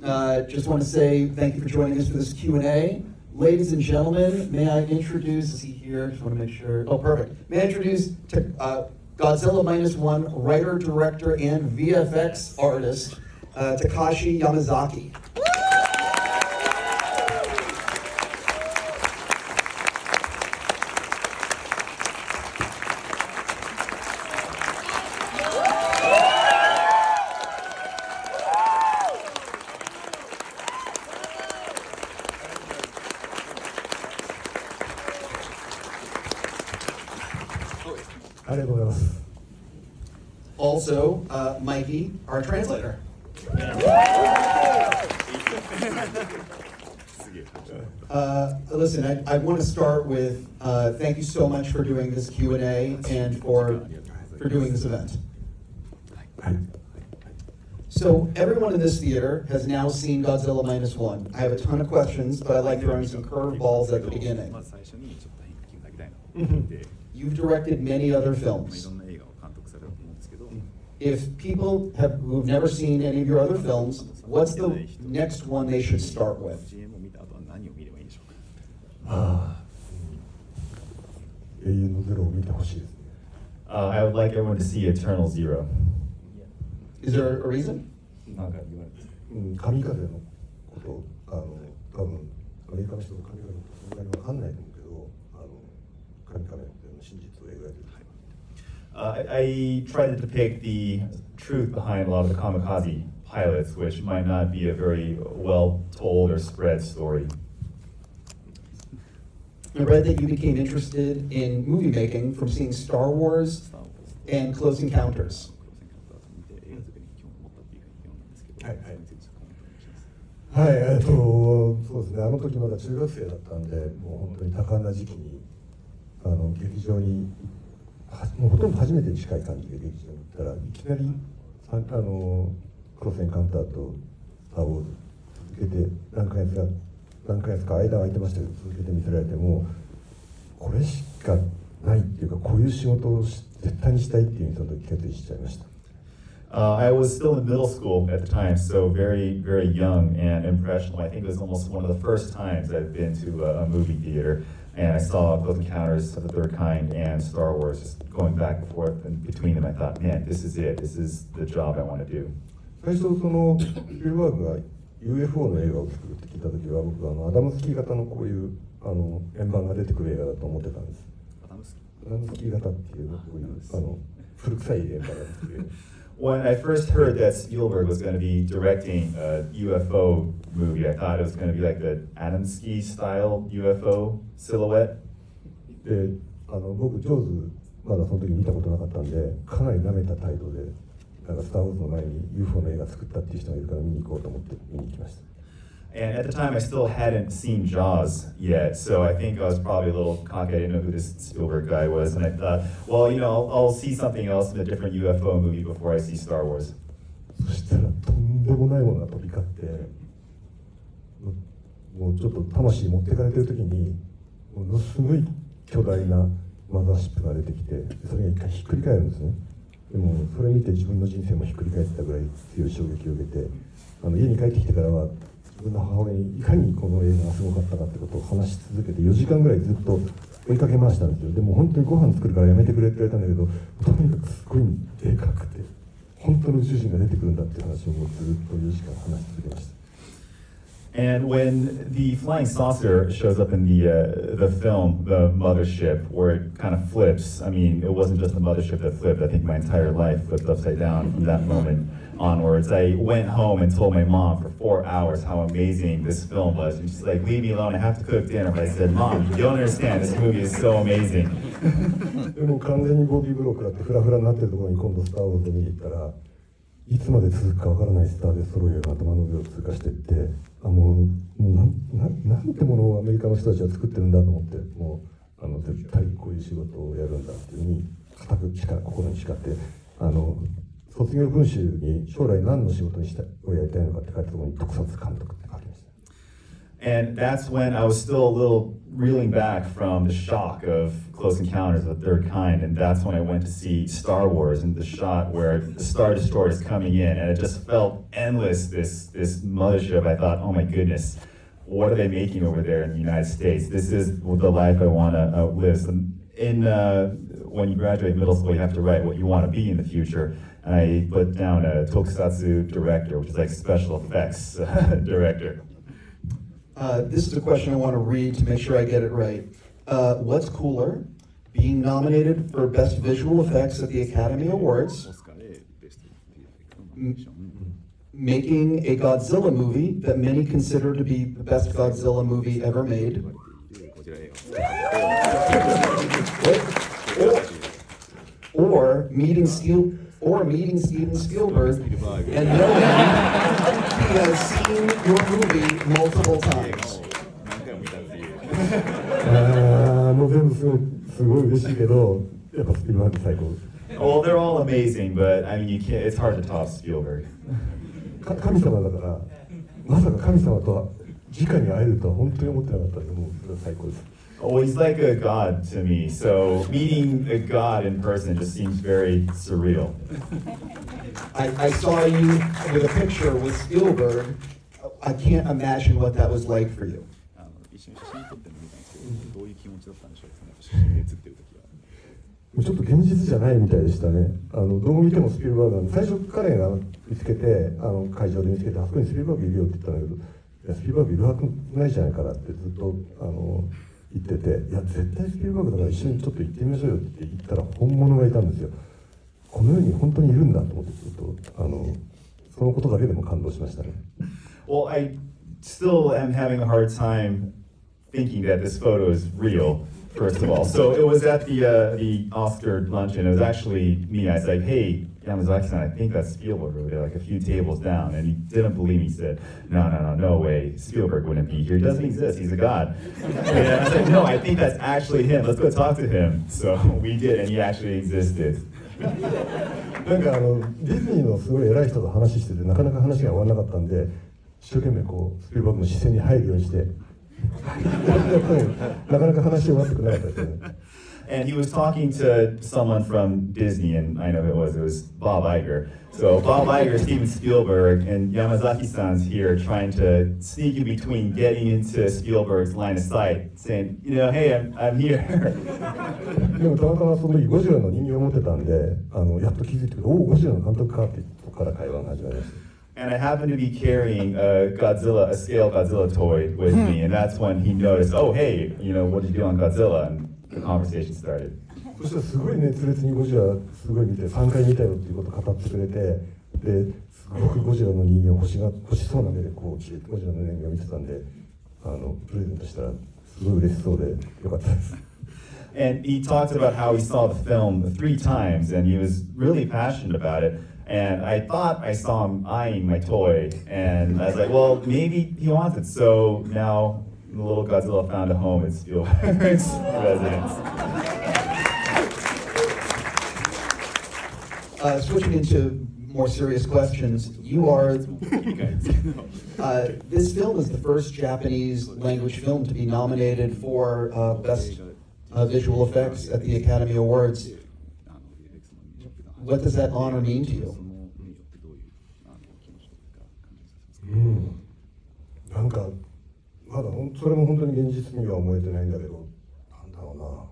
Just want to say thank you for joining us for this Q&A. Ladies and gentlemen, may I introduce, is he here? Just want to make sure. Oh, perfect. May I introduce Godzilla Minus One writer, director, and VFX artist, Takashi Yamazaki. Also, Mikey, our translator. Listen, I want to start with thank you so much for doing this Q&A and for doing this event. So everyone in this theater has now seen Godzilla Minus One. I have a ton of questions, but I like throwing some curveballs at the beginning. You've directed many other films. If people who've never seen any of your other films, what's the next one they should start with? I would like everyone to see Eternal Zero. Is there a reason? 神風のこと多分アメリカの人も神風のことそんなに分かんないと思うけど神風の真実を描いてる。I try to depict the truth behind a lot of the kamikaze pilots, which might not be a very well told or spread story. I read that you became interested in movie making from seeing Star Wars and Close Encounters. はい、そうですね、あの時まだ中学生だったんで、もう本当に多感な時期に劇場にもうほとんど初めてに近い感じで劇場に行ったらいきなりクロスエンカウンターとスター・ウォーズ続けて何ヶ月か間は空いてましたけど続けて見せられてもこれしかないっていうかこういう仕事を絶対にしたいっていうふうにその時決意しちゃいました。I was still in middle school at the time, so very, very young and impressionable. I think it was almost one of the first times I've been to a movie theater, and I saw Close Encounters of the Third Kind and Star Wars just going back and forth and between them. I thought, man, this is it. This is the job I want to do. 最初スピルバーグが UFO の映画を作るって聞いた時は僕はアダムスキー型のこういう円盤が出てくる映画だと思ってたんです。アダムスキー型っていうこういう古臭い円盤が出てくる映画。When I first heard that Spielberg was going to be directing a UFO movie, I thought it was going to be like the Adamski style UFO silhouette. で、僕ジョーズまだその時見たことなかったんで、かなり舐めた態度で、なんかスター・ウォーズの前に UFO の映画作ったっていう人がいるから見に行こうと思って見に行きました。And at the time, I still hadn't seen Jaws yet, so I think I was probably a little cocky. I didn't know who this Spielberg guy was, and I thought, well, I'll see something else in a different UFO movie before I see Star Wars. そしたらとんでもないものが飛び交って、もうちょっと魂持ってかれてる時に、ものすごい巨大なマザーシップが出てきて、それが一回ひっくり返るんですね。でもそれ見て自分の人生もひっくり返ってたぐらい強い衝撃を受けて、家に帰ってきてからは。自分の母親にいかにこの映画がすごかったかってことを話し続けて4時間ぐらいずっと追いかけ回したんですよ。でも本当にご飯作るからやめてくれって言われたんだけどとにかくすごいでかくて本当の宇宙人が出てくるんだっていう話をもうずっと4時間話し続けました。And when the flying saucer shows up in the film, the mothership, where it kind of flips, I mean, it wasn't just the mothership that flipped. I think my entire life flipped upside down from that moment onwards. I went home and told my mom for 4 hours how amazing this film was. And she's like, leave me alone, I have to cook dinner. But I said, Mom, you don't understand, this movie is so amazing. でも完全にボディーブロー食らってフラフラになってるところに今度スター・ウォーズ見に行ったらいつまで続くかわからないスターデストロイヤーが頭の上を通過していってなんてものをアメリカの人たちは作ってるんだと思ってもう絶対こういう仕事をやるんだっていうふうに固く心に誓って卒業文集に将来何の仕事をやりたいのかって書いたところに特撮監督って書きました。And that's when I was still a little reeling back from the shock of Close Encounters of the Third Kind, and that's when I went to see Star Wars and the shot where the Star Destroyer is coming in, and it just felt endless, this mothership. I thought, oh my goodness, what are they making over there in the United States? This is the life I want to live. So when you graduate middle school, you have to write what you want to be in the future. And I put down a tokusatsu director, which is like special effects director. This is a question I want to read to make sure I get it right. What's cooler, being nominated for Best Visual Effects at the Academy Awards, making a Godzilla movie that many consider to be the best Godzilla movie ever made, or meeting Steven Spielberg and knowing he has seen your movie multiple times. もう全部すごい嬉しいけど、やっぱスピルバーグ最高。Well, they're all amazing, but I mean, you can't. It's hard to top Spielberg. 神様だから、まさか神様と直に会えるとは本当に思ってなかったんで、もうそれは最高です。Well, he's like a god to me, so meeting a god in person just seems very surreal. I saw you with a picture with Spielberg. I can't imagine what that was like for you. ちょっと現実じゃないみたいでしたね。どう見てもスピルバーグ最初彼が見つけて会場で見つけてあそこにスピルバーグいるよって言ったんだけど、いやスピルバーグいるはずないじゃないかなってずっと言ってて、いや絶対スピルバーグだから一緒にちょっと行ってみましょうよって言ったら本物がいたんですよ。この世に本当にいるんだと思ってずっとそのことだけでも感動しましたね。Well, I still am having a hard time thinking that this photo is real. First of all, so it was at the Oscar luncheon. It was actually me. I was like, "Hey, Yamazaki-san, I think that's Spielberg over there, like a few tables down." And he didn't believe me. He said, "No way. Spielberg wouldn't be here. He doesn't exist. He's a god." And I said, "No, I think that's actually him. Let's go talk to him." So we did, and he actually existed. なんかディズニーのすごい偉い人と話しててなかなか話が終わらなかったんで、一生懸命こうスピルバーグの視線に入るようにして。なかなか話終わってくれなかったですね。And he was talking to someone from Disney, and I know it was Bob Iger. So Bob Iger, Steven Spielberg, and Yamazaki-san's here trying to sneak in between getting into Spielberg's line of sight, saying, hey, I'm here. でもたまたまその時ゴジラの人形を持ってたんで、やっと気づいて、おお、ゴジラの監督かってそこから会話が始まりました。And I happened to be carrying a scale Godzilla toy with me, and that's when he noticed, oh, hey, what did you do on Godzilla? And the conversation started. そしたらすごい熱烈にゴジラすごい見て、3回見たよっていうことを語ってくれて、ですごくゴジラの人形を欲しそうな目でこうゴジラの人形を見てたんで、プレゼントしたらすごい嬉しそうでよかったです。And he talked about how he saw the film 3 times, and he was really passionate about it. And I thought I saw him eyeing my toy, and I was like, well, maybe he wants it. So now the little Godzilla found a home at Spielberg's residence. Switching into more serious questions, you are. This film is the first Japanese language film to be nominated for Best Visual Effects at the Academy Awards. What does that honor mean to you? なんかまだそれも本当に現実には思えてないんだけど、なんだろ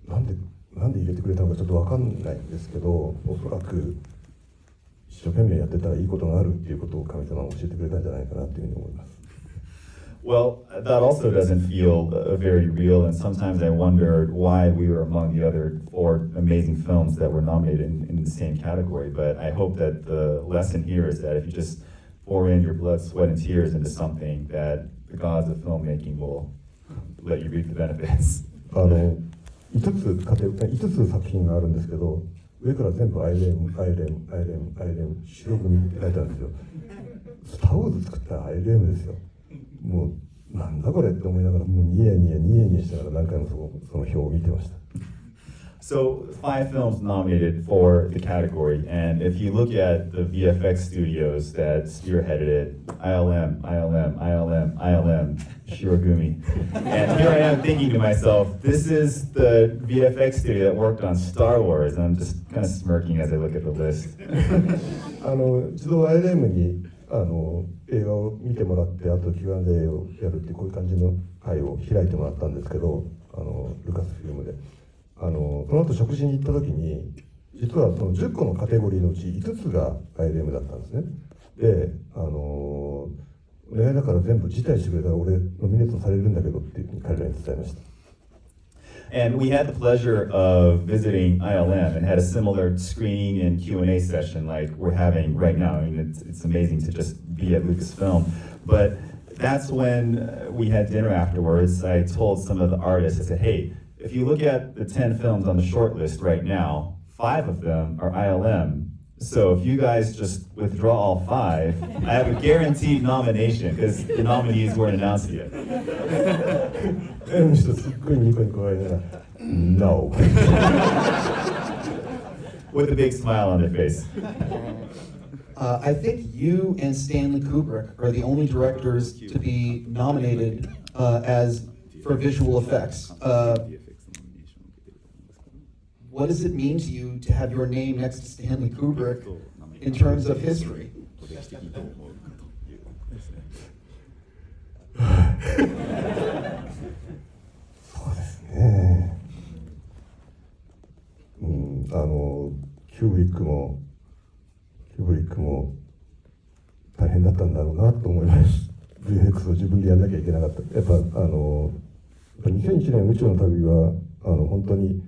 うな、なんで入れてくれたのかちょっと分かんないんですけど、おそらく一生懸命やってたらいいことがあるっていうことを神様が教えてくれたんじゃないかなっていうふうに思います。Well, that also doesn't feel very real, and sometimes I wondered why we were among the other 4 amazing films that were nominated in the same category. But I hope that the lesson here is that if you just pour in your blood, sweat, and tears into something, that the gods of filmmaking will let you reap the benefits. 5つ作品があるんですけど、上から全部アイレム、白組って書いてあるんですよ。スター・ウォーズ作ったアイレムですよ。もうなんだこれって思いながらもうニヤニヤしながら何回もその表を見てました。So 5 films nominated for the category, and if you look at the VFX studios that spearheaded it, ILM, Shirogumi. And here I am thinking to myself, this is the VFX studio that worked on Star Wars, and I'm just kind of smirking as I look at the list. 一度 ILM に映画を見てもらって、あと Q&A をやるっていうこういう感じの会を開いてもらったんですけど、ルカスフィルムで。その後食事に行った時に、実はその10個のカテゴリーのうち5つが ILM だったんですね。で、お願いだから全部辞退してくれたら俺ノミネートされるんだけどっていうふうに彼らに伝えました。And we had the pleasure of visiting ILM and had a similar screening and Q&A session like we're having right now. I mean, it's amazing to just be at Lucasfilm. But that's when we had dinner afterwards. I told some of the artists, I said, hey, if you look at the 10 films on the short list right now, 5 of them are ILM. So if you guys just withdraw all 5, I have a guaranteed nomination because the nominees weren't announced yet. の人すっごいニコニコ笑いながら No With a big smile on their face. I think you and Stanley Kubrick are the only directors to be nominated for visual effects. What does it mean to you to have your name next to Stanley Kubrick in terms of history? そうですね。キューブリックも大変だったんだろうなと思います。VFX を自分でやんなきゃいけなかった。やっぱ2001年宇宙の旅は本当に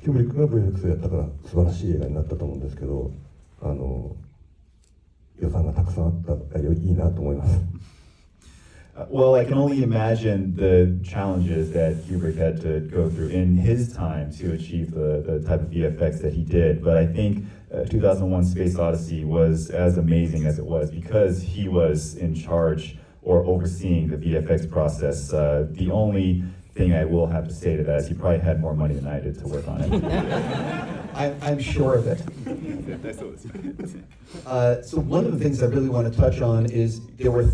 キューブリックが VFX をやったから素晴らしい映画になったと思うんですけど、予算がたくさんあったらいいなと思います。Well, I can only imagine the challenges that Kubrick had to go through in his time to achieve the type of VFX that he did. But I think 2001 Space Odyssey was as amazing as it was because he was in charge or overseeing the VFX process. The only thing I will have to say to that is he probably had more money than I did to work on it. I'm sure of it. So one of the things I really want to touch on is there were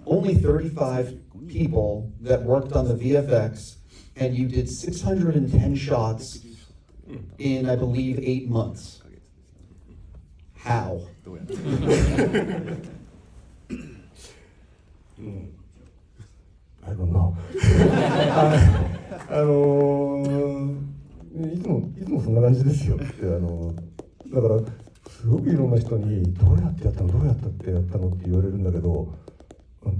only 35 people that worked on the VFX, and you did 610 shots in, I believe, 8 months. How? I don't know. いつもそんな感じですよ。だからすごくいろんな人にどうやってやったのって言われるんだけど、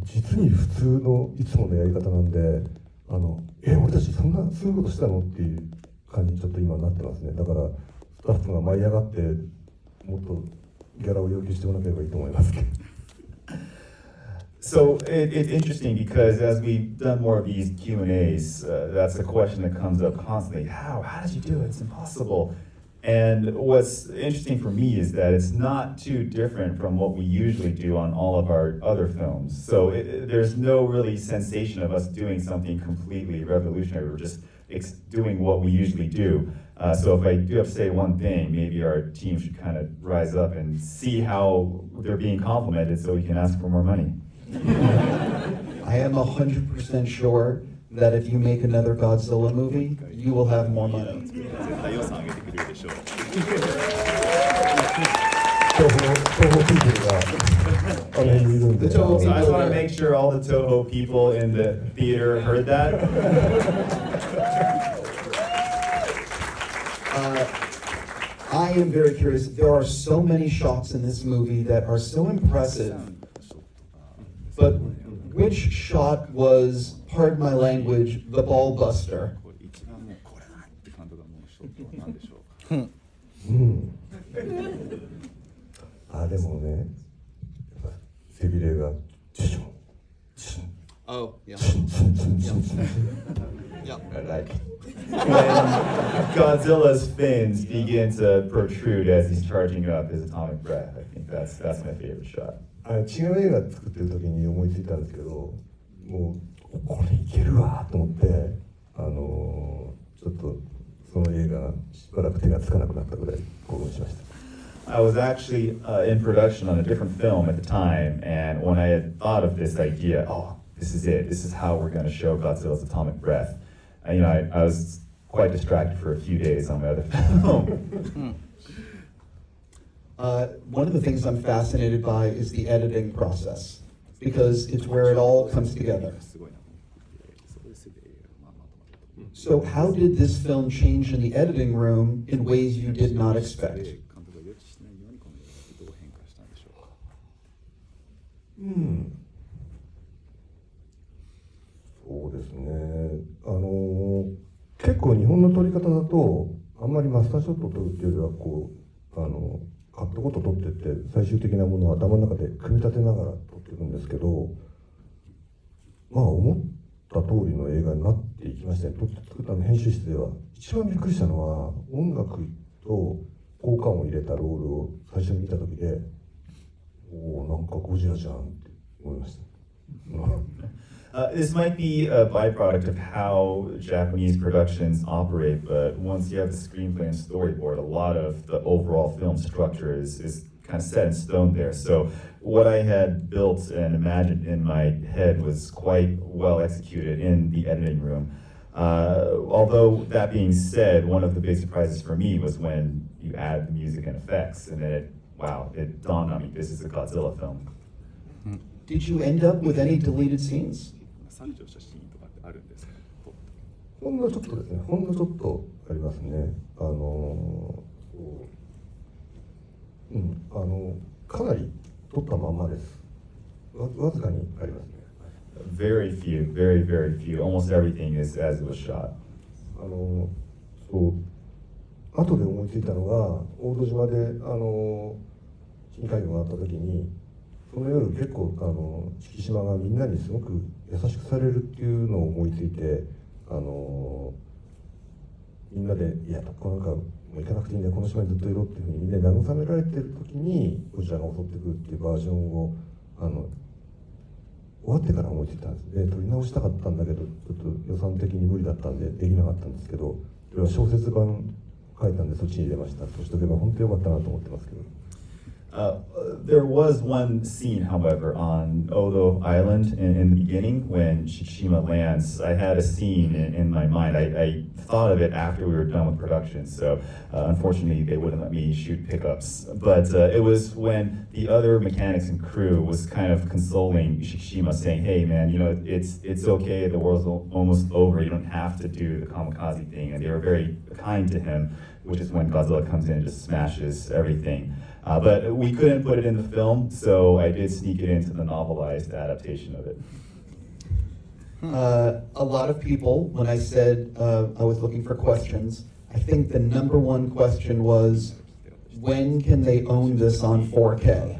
実に普通のいつものやり方なんで、俺たちそんなすごいことしたのっていう感じにちょっと今なってますね。だからスタッフが舞い上がってもっとギャラを要求してもらえればいいと思いますけど。So it's interesting because as we've done more of these Q&As, that's a question that comes up constantly. How did you do it? It's impossible. And what's interesting for me is that it's not too different from what we usually do on all of our other films. So there's no really sensation of us doing something completely revolutionary. We're just doing what we usually do. So if I do have to say one thing, maybe our team should kind of rise up and see how they're being complimented so we can ask for more money. I am 100% sure that if you make another Godzilla movie, you will have more money. So I just want to make sure all the Toho people in the theater heard that. I am very curious. There are so many shots in this movie that are so impressive. But which shot was, pardon my language, the ball buster? でもね、背びれがOh, yeah. Yeah. I like it. When Godzilla's fins begin to protrude as he's charging up his atomic breath, I think that's my favorite shot. 違う映画作ってる時に思いついたんですけど、もうこれいけるわと思ってちょっとその映画がしばらく手がつかなくなったぐらい興奮しました。I was actually in production on a different film at the time, and when I had thought of this idea, oh, this is it. This is how we're going to show Godzilla's atomic breath. And, I was quite distracted for a few days on my other film. One of the things I'm fascinated by is the editing process, because it's where it all comes together. So how did this film change in the editing room in ways you did not expect? そうですね。結構日本の撮り方だとあんまりマスターショットを撮るっていうよりはカットごと撮ってって最終的なものを頭の中で組み立てながら撮ってるんですけど、まあ思った通りの映画になっていきましたね。作った編集室では一番びっくりしたのは音楽と効果音を入れたロールを最初に見た時で、おお、なんかゴジラじゃんって思いました。This might be a byproduct of how Japanese productions operate, but once you have the screenplay and storyboard, a lot of the overall film structure is kind of set in stone there. So what I had built and imagined in my head was quite well executed in the editing room. Although that being said, one of the big surprises for me was when you add the music and effects, and then it dawned on me, this is a Godzilla film. Did you end up with any deleted scenes? ほんのちょっとですね。ほんのちょっとありますね。かなり撮ったままです。わずかにありますね。Very few, very, very few. Almost everything is as it was shot. 後で思いついたのが、大戸島で深海魚があった時に、その夜結構敷島がみんなにすごく優しくされるっていうのを思いついて、みんなで「いやこなんかもう行かなくていいんだよ、この島にずっといろ」っていうふうにみんなに慰められてる時にゴジラが襲ってくるっていうバージョンを終わってから思いついたんです。で撮り直したかったんだけどちょっと予算的に無理だったんでできなかったんですけど、それは小説版書いたんでそっちに入れました。そうしておけば本当に良かったなと思ってますけど。There was one scene, however, on Odo Island in the beginning when Shikishima lands. I had a scene in my mind. I thought of it after we were done with production, so unfortunately they wouldn't let me shoot pickups. But it was when the other mechanics and crew was kind of consoling Shikishima, saying, "Hey, man, it's okay. The world's almost over. You don't have to do the kamikaze thing." And they were very kind to him, which is when Godzilla comes in and just smashes everything. But we couldn't put it in the film, so I did sneak it into the novelized adaptation of it. A lot of people, when I said I was looking for questions, I think the number one question was, when can they own this on 4K?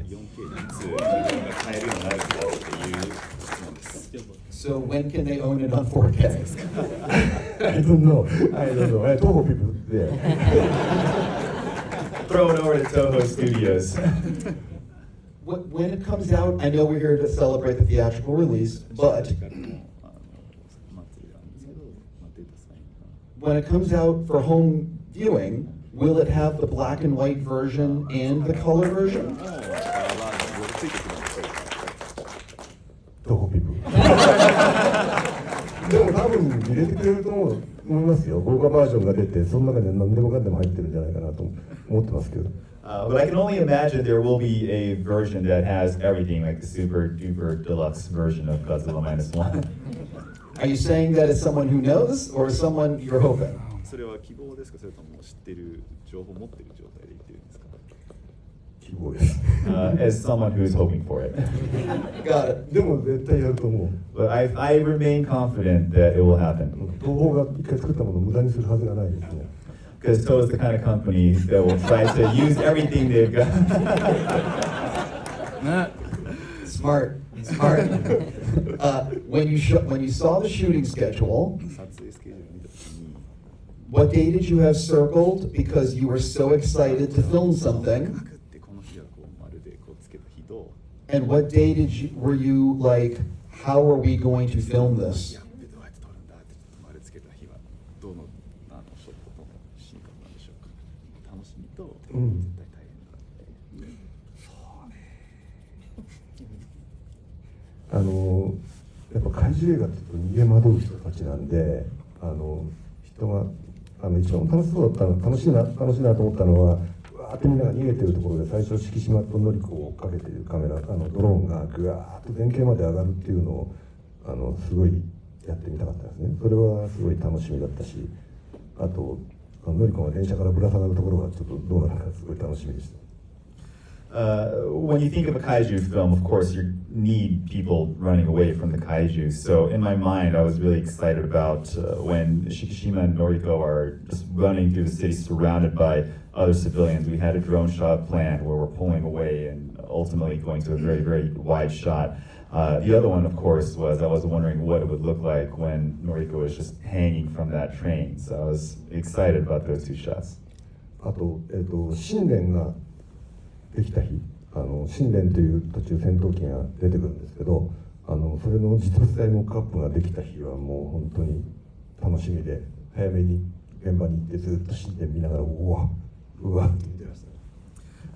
So when can they own it on 4K? I don't know. Toho people there. Throw it over to Toho Studios. When it comes out, I know we're here to celebrate the theatrical release, but when it comes out for home viewing, will it have the black and white version and the color version? Toho people. でも多分入れてくれると思いますよ。豪華バージョンが出て、その中に何でもかんでも入ってるんじゃないかなと思ってますけど。But I can only imagine there will be a version that has everything, like the super duper deluxe version of Godzilla Minus One. Are you saying that as someone who knows, or as someone you're hoping? それは希望ですか、それとも知ってる情報を持ってる状態で言ってるんですか。希望です。As someone who's hoping for it. Got it. でも絶対やると思う。But I remain confident that it will happen. 東宝が一回作ったものを無駄にするはずがないですね。Because Toho is the kind of company that will try to use everything they've got. Smart. When you saw the shooting schedule, 撮影スケジュールを見たときに、 what day did you have circled because you were so excited to film something? 書くってこの日がこう丸でこうつけた日と、 And what day were you like, how are we going to film this? やっべどうやって撮るんだって丸つけた日はどのショットとうん絶対大変だやっぱ怪獣映画っていうと逃げ惑う人たちなんで、人が一番楽しそうだったの、楽しいなと思ったのは、わーってみんなが逃げてるところで最初敷島とのり子を追っかけているカメラ、ドローンがぐわーっと前景まで上がるっていうのをすごいやってみたかったですね。それはすごい楽しみだったし、あとのり子が電車からぶら下がるところがちょっとどうなるかすごい楽しみでした。When you think of a kaiju film, of course, you need people running away from the kaiju. So in my mind, I was really excited about when Shikishima and Noriko are just running through the city surrounded by other civilians. We had a drone shot planned where we're pulling away and ultimately going to a very, very wide shot. The other one, of course, was I was wondering what it would look like when Noriko was just hanging from that train. So I was excited about those two shots. あと、新年ができた日、新年という途中戦闘機が出てくるんですけど、それの実物大モックアップができた日はもう本当に楽しみで、早めに現場に行ってずっと新年見ながらうわって見てまし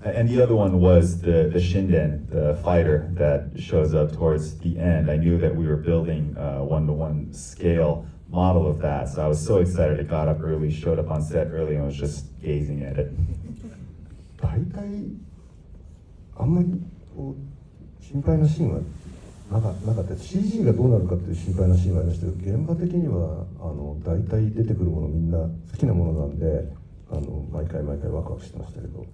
た。And the other one was the Shinden, the fighter that shows up towards the end. I knew that we were building a one-to-one scale model of that, so I was so excited. I got up early, showed up on set early, and was just gazing at it. 大体あんまりこう心配なシーンはなかった。 CG がどうなるかっていう心配なシーンがありましたけど、現場的には大体出てくるものみんな好きなものなんで、毎回ワクワクしてましたけど。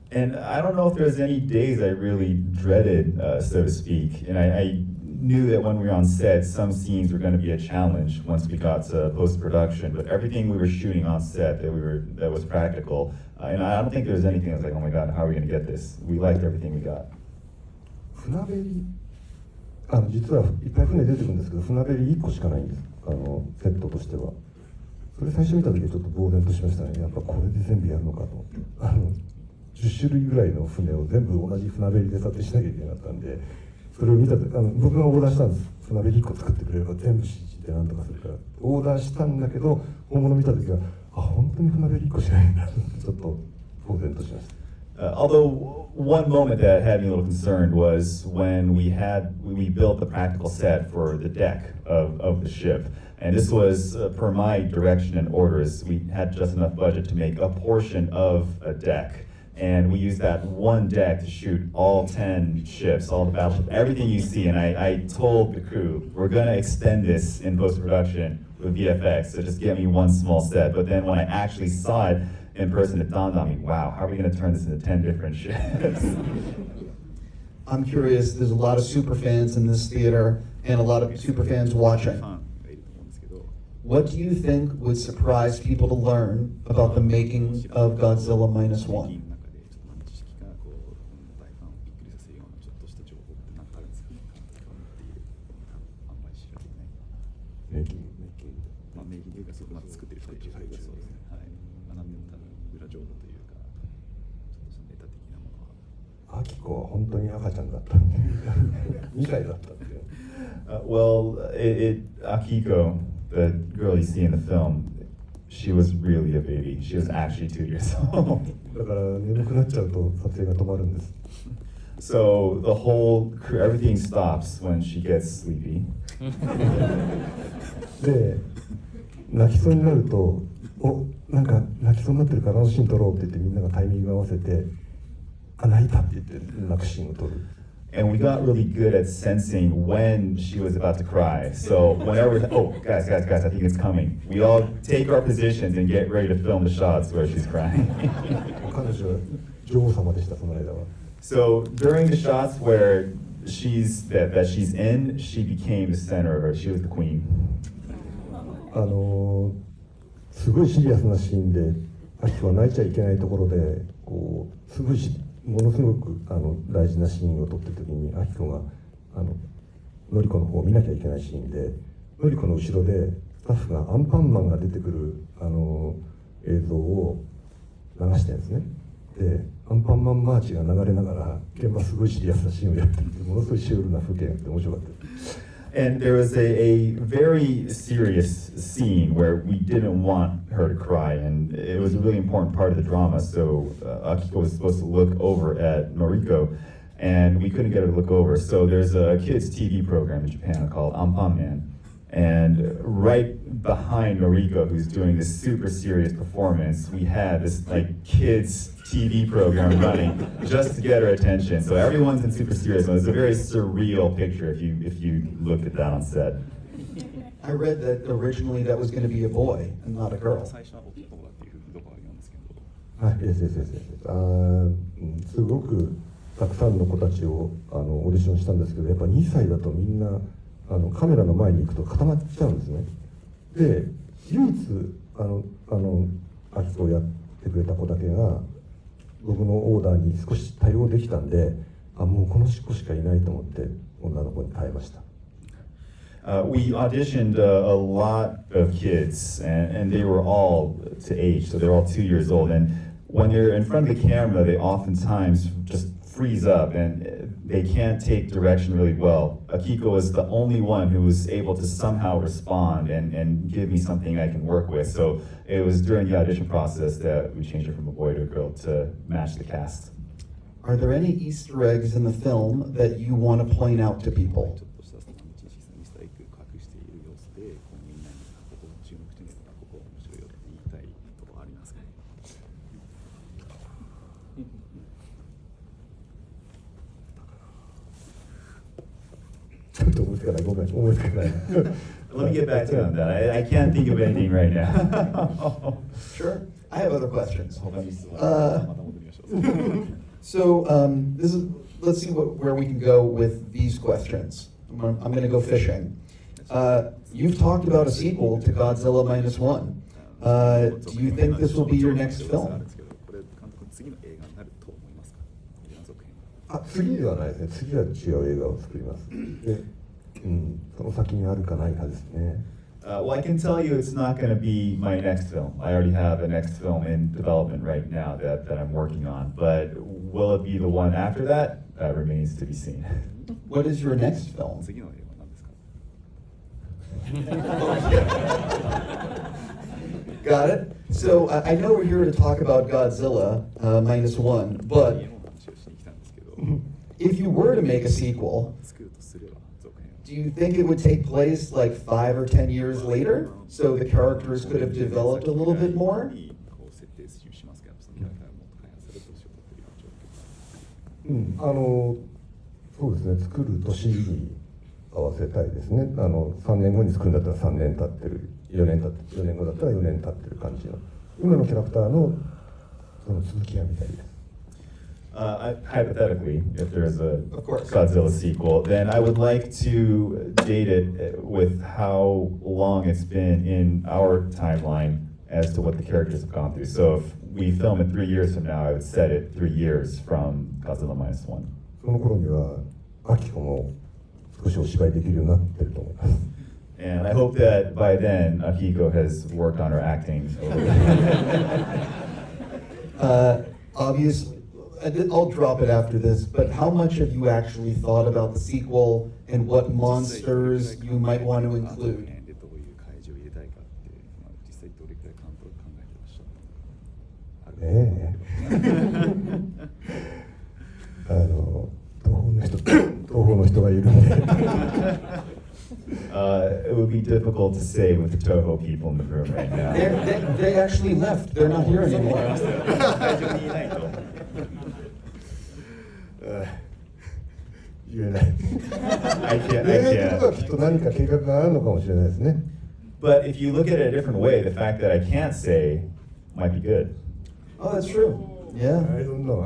And I don't know if there's any days I really dreaded, so to speak. And I knew that when we were on set, some scenes were going to be a challenge once we got to post-production. But everything we were shooting on set that was practical, and I don't think there was anything that was like, oh my God, how are we going to get this? We liked everything we got. 船べり、実はいっぱい船出てくるんですけど、船べり1個しかないんです。セットとしては。それ最初見た時はちょっと呆然としましたね。やっぱこれで全部やるのかと思って。10種類ぐらいの船を全部同じ船べりで撮影しなきゃいけなかったんで、それを見た時僕がオーダーしたんです。船べり1個作ってくれれば全部 CG でなんとかするからオーダーしたんだけど、本物見た時は本当に船べり1個しないんだとちょっと呆然としました。Although one moment that had me a little concerned was when we built the practical set for the deck of the ship. And this was per my direction and orders. We had just enough budget to make a portion of a deck. And we used that one deck to shoot all 10 ships, all the battleships, everything you see. And I told the crew, we're going to extend this in post-production with VFX, so just get me one small set. But then when I actually saw it in person, it dawned on me, wow, how are we going to turn this into 10 different ships? I'm curious, there's a lot of super fans in this theater and a lot of super fans watching. What do you think would surprise people to learn about the making of Godzilla Minus One? 名義というか、まだ作ってる最中ですね。はい。学んでた裏情報というか、ちょっとしたネタ的なものは。アキコは本当に赤ちゃんだったんで、2歳だったんで。Well, Akiko, the girl you see in the film, she was really a baby. She was actually 2 years old. だから眠くなっちゃうと撮影が止まるんです。So the whole crew, everything stops when she gets sleepy. で、泣きそうになると、なんか泣きそうになってるからあのシーン撮ろうって言ってみんながタイミング合わせて、泣いたって言って泣くシーンを撮る。And we got really good at sensing when she was about to cry. So whenever, guys, I think it's coming. We all take our positions and get ready to film the shots where she's crying. 彼女は女王様でした、その間は。So during the shots where she's in, she became the center of her. She was the queen. すごいシリアスなシーンで、アキコは泣いちゃいけないところで、すごいものすごく大事なシーンを撮ってる時にアキコがノリコの方を見なきゃいけないシーンで、ノリコの後ろでスタッフがアンパンマンが出てくる映像を流してるんですね。でアンパンマンマーチが流れながら現場すごいシリアスなシーンをやってるって、ものすごいシュールな風景があって面白かったです。And there was a very serious scene where we didn't want her to cry, and it was a really important part of the drama. So Akiko was supposed to look over at Noriko, and we couldn't get her to look over. So there's a kids' TV program in Japan called Anpan-Man, and right behind Noriko, who's doing this super serious performance, we had this like kids' TV program running just to get her attention. So everyone's in super serious mode. It's a very surreal picture if you look at that on set. I read that originally that was going to be a boy and not a girl. 最初は男の子だっていうふうにどこあるんですけど、はい、すごくたくさんの子たちをオーディションしたんですけど、やっぱ2歳だとみんなカメラの前に行くと固まっちゃうんですね。で、唯一アキコをやってくれた子だけが僕のオーダーに少し対応できたんで、もうこの子しかいないと思って女の子に変えました。We auditioned a lot of kids, and they were all to age, so they're all 2 years old. And when they're in front of the camera, they oftentimes just freeze up and they can't take direction really well. Akiko was the only one who was able to somehow respond and give me something I can work with. So it was during the audition process that we changed her from a boy to a girl to match the cast. Are there any Easter eggs in the film that you want to point out to people? ちょっとした小さなミスターエッグ隠している様子で、こうみんなにここ注目してみるとか、ここ面白いよって言いたいところありますかね。ちょっと思いつかない、ごめん、思いつかない。Let me get back to you on that. I can't think of anything right now. Sure. I have other questions. 他に質問また戻りましょう。So let's see where we can go with these questions. I'm going to go fishing. You've talked about a sequel to Godzilla Minus One. Do you think this will be your next film? これ監督次の映画になると思いますか。続編。次ではないですね。次は違う映画を作ります。で、その先にあるかないかですね。Well, I can tell you it's not going to be my next film. I already have a next film in development right now that I'm working on. But will it be the one after that? That remains to be seen. What is your next film? 次の映画は何ですか。Got it. So I know we're here to talk about Godzilla Minus One, but 家の話をしに来たんですけど、 if you were to make a sequel, 作るとすれば続編。 do you think it would take place like 5 or 10 years later, so the characters could have developed a little bit more? こう設定しますけど、そのキャラクターがもっと開発されるとしようという状況。そうですね、作る年に合わせたいですね。3年後に作るんだったら3年経ってる、4年後だったら4年経ってる感じの、今のキャラクターのその続きが見たいです。Hypothetically, if there's a Of course. Godzilla sequel, then I would like to date it with how long it's been in our timeline as to what the characters have gone through. So if we film it 3 years from now, I would set it 3 years from Godzilla Minus One. その頃にはアキコも少しお芝居できるようになってると思います。And I hope that by then, Akiko has worked on her acting. Obviously, I'll drop it after this, but how much have you actually thought about the sequel and what monsters you might want to include? でどういう怪獣を入れたいかって、実際どれくらい監督考えてらっしゃるのか。東方の人がいるんで。It would be difficult to say with the Toho people in the room right now. They actually left. They're not here anymore. 会場にいないと。言えない。 I can't. 映画ってことはきっと何か計画があるのかもしれないですね。But if you look at it a different way, the fact that I can't say might be good. Oh, that's true. Yeah. I don't know.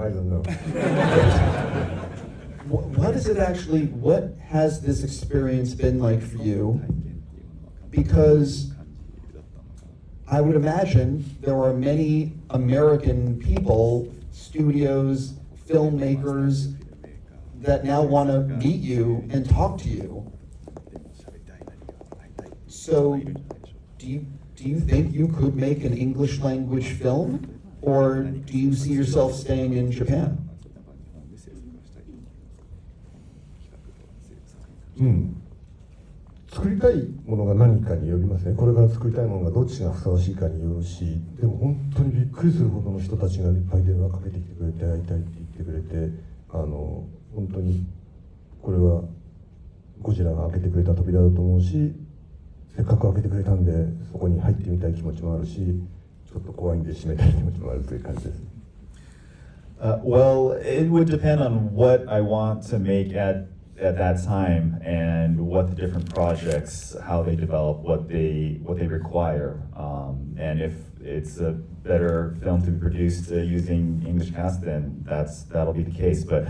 What is it actually? What has this experience been like for you? Because I would imagine there are many American people, studios, filmmakers that now want to meet you and talk to you. So, do you think you could make an English language film, or do you see yourself staying in Japan? うん。作りたいものが何かによりますね。これから作りたいものがどっちがふさわしいかによるし、でも本当にびっくりするほどの人たちがいっぱい電話かけてきてくれて、会いたいって言ってくれて、本当にこれはゴジラが開けてくれた扉だと思うし、せっかく開けてくれたんでそこに入ってみたい気持ちもあるし、ちょっと怖いんで閉めたい気持ちもあるという感じです。Well, it would depend on what I want to make at that time and what the different projects, how they develop, what they require, and if it's a better film to be produced using English cast, then that'll be the case. But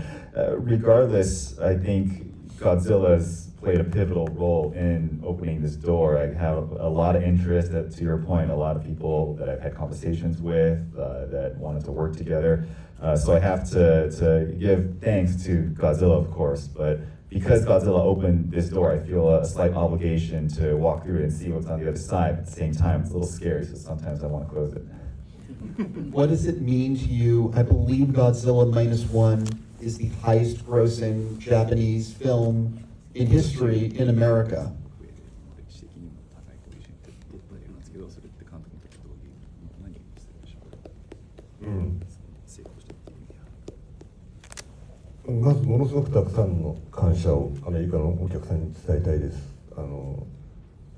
regardless, I think Godzilla's played a pivotal role in opening this door. I have a lot of interest, to your point, a lot of people that I've had conversations with that wanted to work together. So I have to give thanks to Godzilla, of course, but because Godzilla opened this door, I feel a slight obligation to walk through it and see what's on the other side. At the same time, it's a little scary, so sometimes I want to close it. What does it mean to you? I believe Godzilla Minus One is the highest grossing Japanese film in history in America. 歴史的にも高いというふうに言ってたんですけど、それって監督にとってどういう何をしてるんでしょうか。成功したっていう意味では。まずものすごくたくさんの感謝をアメリカのお客さんに伝えたいです。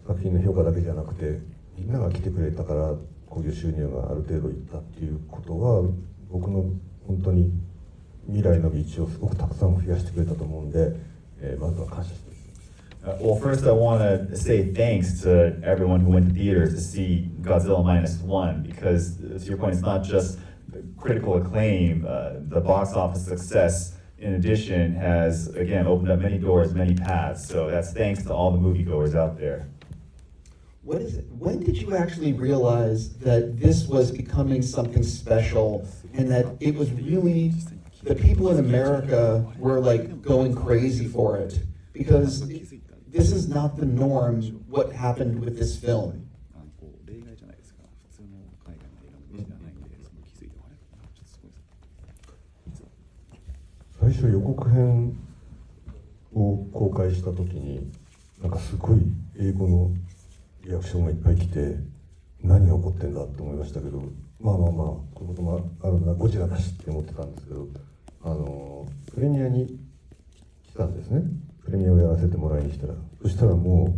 作品の評価だけじゃなくて、みんなが来てくれたから興行収入がある程度いったっていうことは、僕の本当に未来の道をすごくたくさん増やしてくれたと思うんで、まずは感謝してます。Well, first I want to say thanks to everyone who went to theaters to see Godzilla Minus One, because to your point, it's not just critical acclaim, the box office success in addition has, again, opened up many doors, many paths. So that's thanks to all the moviegoers out there. What is it? When did you actually realize that this was becoming something special and that it was really, the people in America were like going crazy for it? Because this is not the norm, what happened with this film. 例外じゃないですか。普通の海外の映画の道じゃないんで、その気づいてあれちょっとすごいです。最初予告編を公開した時に、なんかすごい英語のリアクションがいっぱい来て、何が起こってんだって思いましたけど、まあこういうこともあるな、ゴジラだしって思ってたんですけど、プレミアに来たんですね。プレミアをやらせてもらいに来たら、そしたらも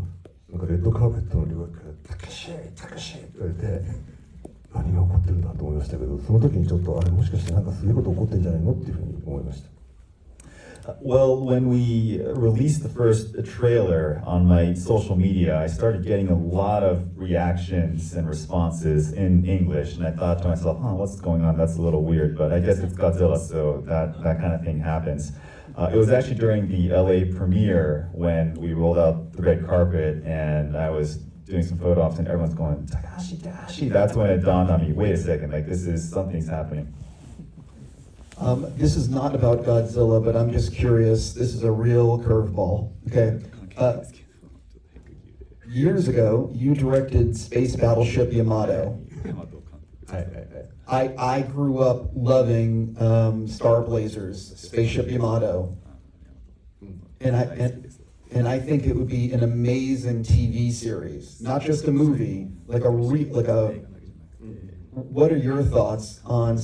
うなんかレッドカーペットの両脇から「タカシータカシー」って言われて、何が起こってるんだと思いましたけど、その時にちょっとあれもしかしてなんかすげえこと起こってんじゃないのっていうふうに思いました。Well, when we released the first trailer on my social media, I started getting a lot of reactions and responses in English, and I thought to myself, what's going on? That's a little weird, but I guess it's Godzilla, so that kind of thing happens. It was actually during the LA premiere when we rolled out the red carpet, and I was doing some photo ops, and everyone's going, Takashi, Takashi. That's when it dawned on me, wait a second, like something's happening. This is not about Godzilla, but I'm just curious. This is a real curveball. Okay. Years ago, you directed Space Battleship Yamato. I grew up loving Star Blazers, Spaceship Yamato, and I think it would be an amazing TV series, not just a movie, like a. What are your thoughts on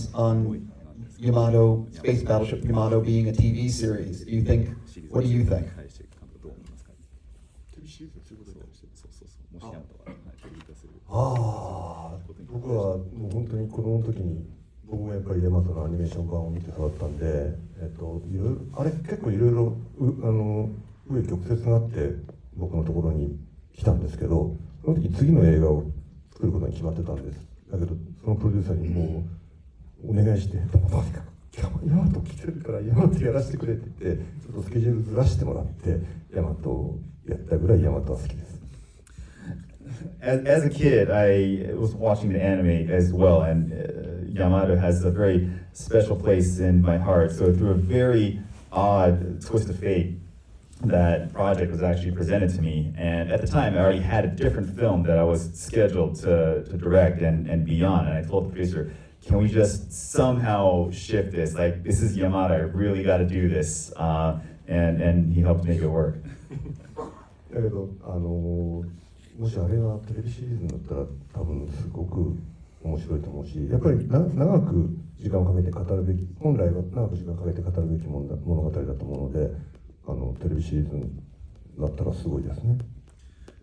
Yamato, Space Battleship Yamato being a TV series? What do you think? 僕はもう本当に子供の時に僕もやっぱりヤマトのアニメーション版を見て育ったんで、あれ結構いろいろ紆余曲折があって僕のところに来たんですけど、その時次の映画を作ることに決まってたんです。だけどそのプロデューサーにもうお願いして、とにかくヤマト来てるからヤマトやらせてくれって言って、ちょっとスケジュールずらしてもらってヤマトをやったぐらいヤマトは好きです。As a kid, I was watching the anime as well, and Yamato has a very special place in my heart. So through a very odd twist of fate, that project was actually presented to me. And at the time, I already had a different film that I was scheduled to direct and be on. And I told the producer, can we just somehow shift this? Like, this is Yamato, I really got to do this. And he helped make it work. だけどもしあれがテレビシリーズになったら多分すごく面白いと思うし、やっぱり長く時間をかけて語るべき、本来は長く時間をかけて語るべき物語だと思うので、テレビシリーズになったらすごいですね。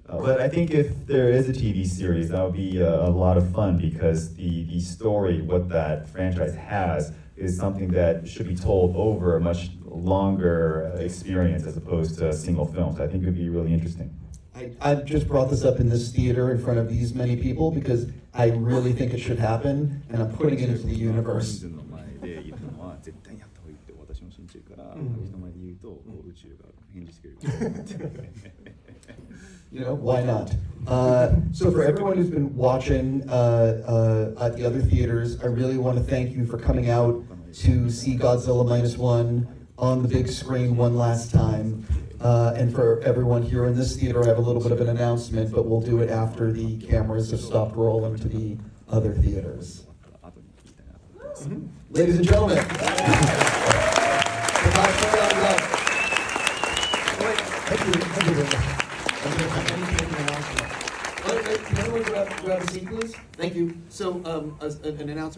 But I think if there is a TV series, that would be a lot of fun because the story, what that franchise has, is something that should be told over a much longer experience as opposed to single films. I think it would be really interesting. I've just brought this up in this theater in front of these many people because I really think it should happen, and I'm putting it into the 人 universe. 数の前で言うのは絶対にやった方がいいって私の心中から人前で言うと宇宙が返事してくれる。You know, why not? So for everyone who's been watching at the other theaters, I really want to thank you for coming out to see Godzilla Minus One on the big screen one last time. And for everyone here in this theater, I have a little bit of an announcement, but we'll do it after the cameras have stopped rolling to the other theaters. 後に聞きたいなと思います。 Ladies and gentlemen, Takashi Yamazaki. Thank you very much. Can everyone grab a seat, please? Thank you. So, an announcement